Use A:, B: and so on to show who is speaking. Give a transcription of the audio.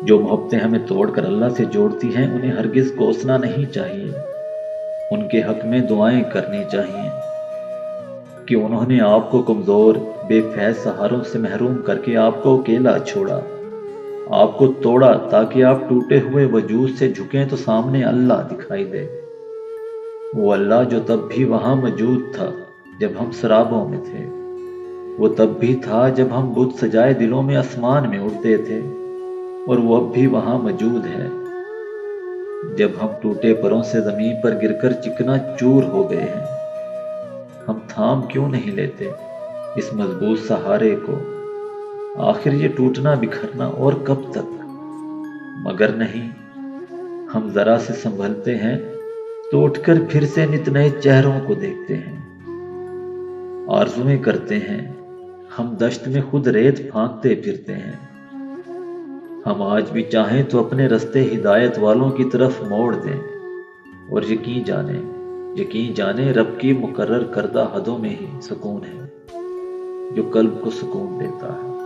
A: جو محبتیں ہمیں توڑ کر اللہ سے جوڑتی ہیں انہیں ہرگز کوسنا نہیں چاہیے، ان کے حق میں دعائیں کرنی چاہیے کہ انہوں نے آپ کو کمزور بے فیض سہاروں سے محروم کر کے آپ کو اکیلا چھوڑا، آپ کو توڑا تاکہ آپ ٹوٹے ہوئے وجود سے جھکیں تو سامنے اللہ دکھائی دے، وہ اللہ جو تب بھی وہاں موجود تھا جب ہم سرابوں میں تھے، وہ تب بھی تھا جب ہم بت سجائے دلوں میں آسمان میں اڑتے تھے، اور وہ اب بھی وہاں موجود ہے جب ہم ٹوٹے پروں سے زمین پر گر کر چکنا چور ہو گئے ہیں۔ ہم تھام کیوں نہیں لیتے اس مضبوط سہارے کو؟ آخر یہ ٹوٹنا بکھرنا اور کب تک؟ مگر نہیں، ہم ذرا سے سنبھلتے ہیں تو اٹھ کر پھر سے نت نئے چہروں کو دیکھتے ہیں، آرزویں کرتے ہیں، ہم دشت میں خود ریت پھانکتے پھرتے ہیں، ہم آج بھی چاہیں تو اپنے رستے ہدایت والوں کی طرف موڑ دیں، اور یقین جانیں رب کی مقرر کردہ حدوں میں ہی سکون ہے جو قلب کو سکون دیتا ہے۔